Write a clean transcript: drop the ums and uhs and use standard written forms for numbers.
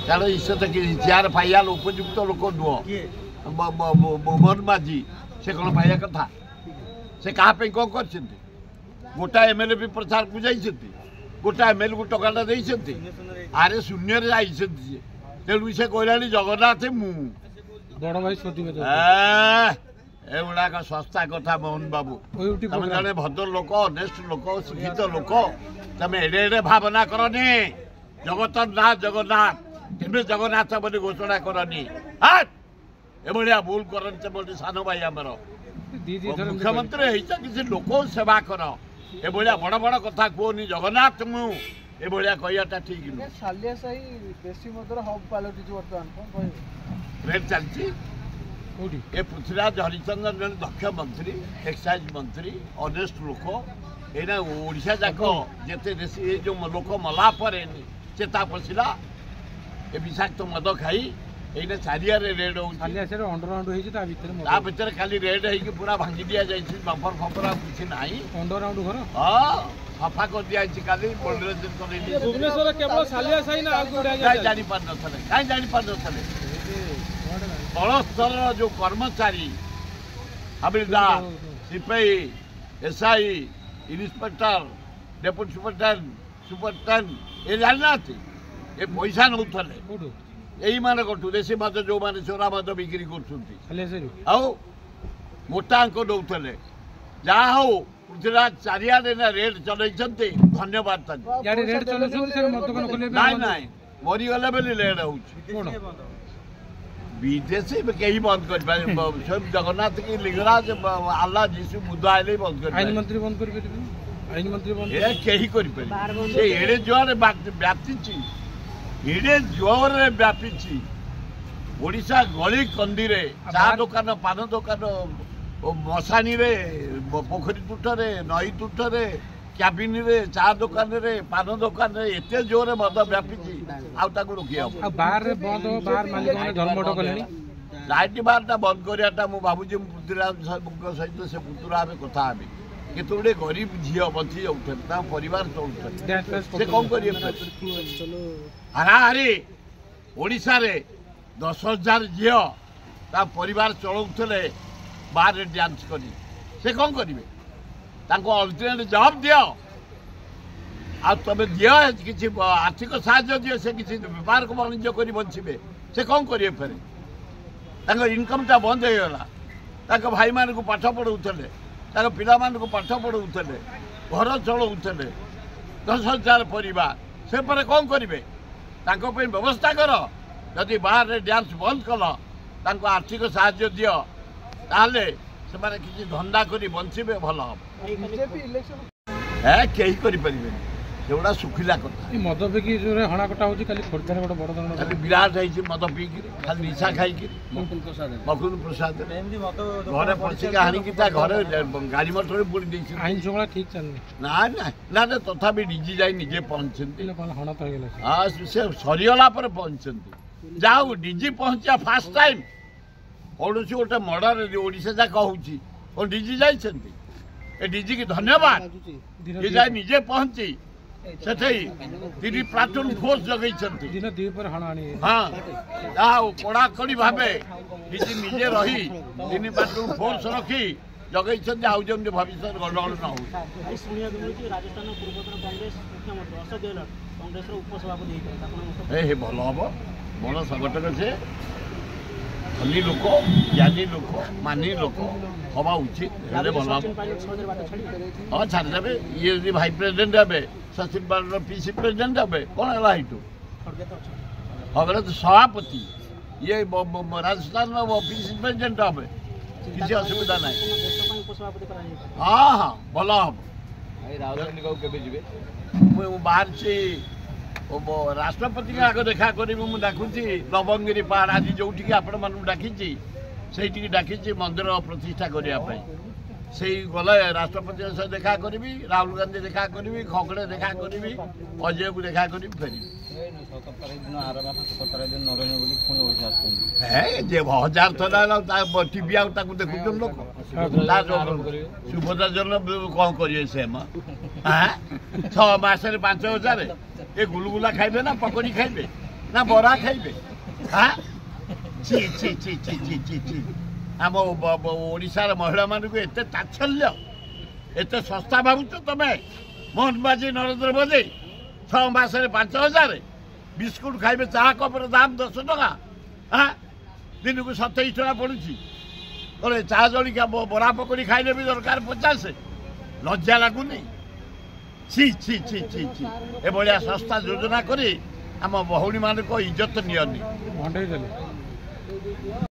ତାର ଇଜ୍ଜତ ଚେୟାର ପାଇବା ଉପଯୁକ୍ତ ଲୋକ ନୁହଁ ମୋହନ ମାଝୀ ସେ କ'ଣ ପାଇବା କଥା ସେ କାହା ପାଇଁ କ'ଣ କରିଛନ୍ତି ଗୋଟା ଏମଏଲଏ ବି ପ୍ରଚାରକୁ ଯାଇଛନ୍ତି ଗୋଟା ଏମଏଲଏକୁ ଟଙ୍କାଟା ଦେଇଛନ୍ତି ଆରେ ଶୂନ୍ୟରେ ଯାଇଛନ୍ତି ସିଏ ତେଣୁ ସେ କହିଲାଣି ଜଗନ୍ନାଥ ମୁଁ ବଡ଼ ଭାଇ ଏଗୁଡ଼ାକ ଶସ୍ତା କଥା ମୋହନ ବାବୁ ତମେ ଜଣେ ଭଦ୍ର ଲୋକ ଅନେଷ୍ଟ ଲୋକ ଶିକ୍ଷିତ ଲୋକ ତମେ ଏଡ଼େ ଏଡ଼େ ଭାବନା କରନି ଜଗତ ନା ଜଗନ୍ନାଥ କେବେ ଜଗନ୍ନାଥ ବୋଲି ଘୋଷଣା କରନି ଏଭଳିଆ ଭୁଲ କରନ୍ତି ବୋଲି ସାନ ଭାଇ ଆମର ମୁଖ୍ୟମନ୍ତ୍ରୀ ହେଇଛ କିଛି ଲୋକ ସେବା କର ଏଭଳିଆ ବଡ଼ ବଡ଼ କଥା କୁହନି ଜଗନ୍ନାଥ ମୁଁ ଏଭଳିଆ କହିବାଟା ଠିକ ନୁହେଁ ଟ୍ରେନ୍ ଚାଲିଛି ଏ ପୃଥ୍ୱୀରାଜ ହରିଚନ୍ଦନ ଜଣେ ଦକ୍ଷ ମନ୍ତ୍ରୀ ଏକ୍ସାଇଜ ମନ୍ତ୍ରୀ ଅନେଷ୍ଟ ଲୋକ ଏଇନା ଓଡ଼ିଶା ଯାକ ଯେତେ ଦେଶୀ ଏ ଯେଉଁ ଲୋକ ମଲା ପରେ ଚେତା ପଶିଲା ଏ ବିଷାକ୍ତ ମଦ ଖାଇ ଏଇନା ଚାରିଆରେ ରେଡ୍ ହେଉଛି ତା ଭିତରେ ଖାଲି ରେଡ୍ ହେଇକି ପୁରା ଭାଙ୍ଗି ଦିଆଯାଇଛି ବମ୍ପର ଫମ୍ପର ଆଉ କିଛି ନାହିଁ ହଁ ସଫା କରିଦିଆଯାଇଛି କାଲି ଜାଣିପାରିନଥିଲେ କାହିଁ ଜାଣିପାରିନଥିଲେ ତଳ ସ୍ତରର ଯେଉଁ କର୍ମଚାରୀ ହାବିଲଦାର ସିପାହୀ ଏସ୍ଆଇ ଇନ୍ସପେକ୍ଟର ଡେପୁଟି ସୁପରିଟେଣ୍ଡେଣ୍ଟ ଏ ଜାଣିନାହାନ୍ତି ଏ ପଇସା ନେଉଥିଲେ ଏଇମାନଙ୍କଠୁ ଦେଶୀ ମଦ ଯେଉଁମାନେ ଚୋରା ମଦ ବିକ୍ରି କରୁଛନ୍ତି ଆଉ ମୋଟା ଅଙ୍କ ନେଉଥିଲେ ଯାହା ହଉ ପୃଥ୍ୱୀରାଜ ଚାରିଆଡ଼େ ନା ରେଟ୍ ଚଲେଇଛନ୍ତି ଧନ୍ୟବାଦ ନାଇଁ ନାଇଁ ମରିଗଲେ ବୋଲି ରେଟ୍ ହଉଛି ବିଦେଶୀ କେହି ବନ୍ଦ କରିପାରିବେ ସ୍ୱୟଂ ଜଗନ୍ନାଥ କି ଲିଙ୍ଗରାଜ ଆଲ୍ଲା ଯୀଶୁ ବୁଦ୍ଧ ଆଇଲେ ବନ୍ଦ କରିପାରିବେ କେହି କରିପାରିବେ ସେ ଏଡ଼େ ଜୋରରେ ବ୍ୟାପିଛି ଏଡ଼େ ଜୋରରେ ବ୍ୟାପିଛି ଓଡ଼ିଶା ଗଳି କନ୍ଦିରେ ଚା ଦୋକାନ ପାନ ଦୋକାନ ମଶାଣିରେ ପୋଖରୀ ତୁଠରେ ନଈ ତୁଠରେ କ୍ୟାବିନରେ ଚା ଦୋକାନରେ ପାନ ଦୋକାନରେ ଏତେ ଜୋରରେ ମଦ ବ୍ୟାପିଛି ଆଉ ତାକୁ ରୋକି ହବ ଲାଇଟ୍ ବାରଟା ବନ୍ଦ କରିବାଟା ମୁଁ ଭାବୁଛି ମୁଁ ପୃଥ୍ୱୀରାଜଙ୍କ ସହିତ ସେ ପୁତୁରା ଆମେ କଥା ହେବି କେତେ ଗୁଡ଼ିଏ ଗରିବ ଝିଅ ବଞ୍ଚି ଯାଉଛନ୍ତି ତାଙ୍କ ପରିବାର ଚଳୁଛନ୍ତି ସେ କ'ଣ କରିବେ ହାରାହାରି ଓଡ଼ିଶାରେ 10,000 ଝିଅ ତା ପରିବାର ଚଳାଉଥିଲେ ବାହାରେ ଡ୍ୟାନ୍ସ କରି ସେ କ'ଣ କରିବେ ତାଙ୍କୁ ଅଲ୍ଟରନେଟ୍ ଜବ୍ ଦିଅ ଆଉ ତମେ ଦିଅ କିଛି ଆର୍ଥିକ ସାହାଯ୍ୟ ଦିଅ ସେ କିଛି ବେପାର ବାଣିଜ୍ୟ କରି ବଞ୍ଚିବେ ସେ କ'ଣ କରିବେ ଫେରେ ତାଙ୍କ ଇନକମ୍ଟା ବନ୍ଦ ହେଇଗଲା ତାଙ୍କ ଭାଇମାନଙ୍କୁ ପାଠ ପଢ଼ାଉଥିଲେ ତାଙ୍କ ପିଲାମାନଙ୍କୁ ପାଠ ପଢ଼ାଉଥିଲେ ଘର ଚଳାଉଥିଲେ 10,000 ପରିବାର ସେ ପରେ କ'ଣ କରିବେ ତାଙ୍କ ପାଇଁ ବ୍ୟବସ୍ଥା କର ଯଦି ବାହାରେ ଡ୍ୟାନ୍ସ ବନ୍ଦ କଲ ତାଙ୍କୁ ଆର୍ଥିକ ସାହାଯ୍ୟ ଦିଅ ତାହେଲେ ସେମାନେ କିଛି ଧନ୍ଦା କରି ବଞ୍ଚିବେ ଭଲ ହବ କେହି କରିପାରିବେନି ସେଗୁଡ଼ା ଶୁଖିଲା କଥା ମଦ ପିଇକି ହଣାକଟା ହେଉଛି କାଲି ଖୋର୍ଦ୍ଧାରେ ଗୋଟେ ବଡ଼ ଧରଣ ଖାଲି ବିରାଟ ହେଇଛି ମଦ ପିଇକିରି ଖାଲି ନିଶା ଖାଇକିରି ମକୁନ୍ଦ ପ୍ରସାଦ ଘରେ ପଶିକି ଆଣିକି ତା ଘରେ ଗାଡ଼ି ମଟରରେ ବୁଣି ଦେଇଛି ଆଇନ ଶୃଙ୍ଖଳା ଠିକ୍ ଚାଲୁନି ନା ତଥାପି ଡିଜି ଯାଇ ନିଜେ ପହଞ୍ଚିଛନ୍ତି ସେ ସରିଗଲା ପରେ ପହଞ୍ଚିଛନ୍ତି ଯାହା ହଉ ଡିଜି ପହଞ୍ଚିବା ଫାଷ୍ଟ ଟାଇମ୍ କୌଣସି ଗୋଟେ ମର୍ଡର ଓଡ଼ିଶା ଯାକ ହେଉଛି ଓ ଡିଜି ଯାଇଛନ୍ତି ଏ ଡିଜି କି ଧନ୍ୟବାଦ ଏ ଯାଇ ନିଜେ ପହଞ୍ଚି ସେଠି 3 ପ୍ଲାଟୁନ୍ ଫୋର୍ସ ଜଗେଇଛନ୍ତି ହଁ ଯାହା ହଉ କଡ଼ାକଡ଼ି ଭାବେ ଡିଜି ନିଜେ ରହି 3 ପ୍ଲାଟୁନ୍ ଫୋର୍ସ ରଖି ଜଗେଇଛନ୍ତି ଆଉ ଯେମିତି ଭବିଷ୍ୟତ ଗଣ୍ଡଗୋଳ ନ ହଉ ଭଲ ହବ ବଡ଼ ସଂଗଠନ ସେ ଧନୀ ଲୋକ ଜ୍ଞାନୀ ଲୋକ ମାନି ଲୋକ ହବା ଉଚିତ ହେଲେ ଭଲ ହବ ହଁ ଛାଡ଼ିଦେବେ ଇଏ ଯଦି ଭାଇସ୍ ପ୍ରେସିଡେଣ୍ଟ ହେବେ ସଚିନ ପାଇଲଟର ପିସି ପ୍ରେସିଡେଣ୍ଟ ହେବେ କ'ଣ ହେଲା ଏଇଠୁ ହଗଲେ ତ ସଭାପତି ଇଏ ରାଜସ୍ଥାନର ପିସି ପ୍ରେସିଡେଣ୍ଟ ହେବେ କିଛି ଅସୁବିଧା ନାହିଁ ହଁ ହଁ ଭଲ ହବ କେବେ ଯିବେ ମୁଁ ବାହାରିଛି ରାଷ୍ଟ୍ରପତିଙ୍କ ଆଗ ଦେଖା କରିବି ମୁଁ ଡାକୁଛି ଲବଙ୍ଗଗିରି ପାହାଡ଼ ଆଜି ଯେଉଁଠିକି ଆପଣମାନଙ୍କୁ ଡାକିଛି ସେଇଠିକି ଡାକିଛି ମନ୍ଦିର ପ୍ରତିଷ୍ଠା କରିବା ପାଇଁ ସେଇ ଗଲେ ରାଷ୍ଟ୍ରପତିଙ୍କ ସହ ଦେଖା କରିବି ରାହୁଲ ଗାନ୍ଧୀ ଦେଖା କରିବି ଖଗଡ଼େ ଦେଖା କରିବି ଅଜୟକୁ ଦେଖା କରିବି ଫେରିବି ଯେ 1000 ଥର ହେଲା ଟିଭି ଆଉ ତାକୁ ଦେଖୁଛନ୍ତି ଲୋକ ସୁଭଦ୍ରା ଜନ କ'ଣ କରିବେ ସେ 6 ମାସରେ 5,000 ଏ ଗୁଲୁଗୁଲା ଖାଇବେ ନା ପକୋଡ଼ି ଖାଇବେ ନା ବରା ଖାଇବେ? ହାଁ ଛି ଛି ଛି ଛି ଛି ଛି ଛି ଆମ ଓଡ଼ିଶାର ମହିଳାମାନଙ୍କୁ ଏତେ ତାଚ୍ଛଲ୍ୟ ଏତେ ଶସ୍ତା ଭାବୁଛ ତମେ? ମୋହନ ମାଝୀ ନରେନ୍ଦ୍ର ମୋଦି 6 ମାସରେ 5,000 ବିସ୍କୁଟ ଖାଇବେ ଚାହା କପର ଦାମ 10 ଟଙ୍କା ହାଁ ଦିନକୁ 27 ଟଙ୍କା ପଡ଼ୁଛି ଗୋଟେ ଚାହା ଜଳିକା ବରା ପକୋଡ଼ି ଖାଇଲେ ବି ଦରକାର 50 ଲଜ୍ଜା ଲାଗୁନି? ଛି ଛି ଛି ଛି ଛି ଏଭଳିଆ ଶସ୍ତା ଯୋଜନା କରି ଆମ ଭଉଣୀମାନଙ୍କ ଇଜ୍ଜତ ନିଅନି। ଭଣ୍ଡେଇ ଦେଲେ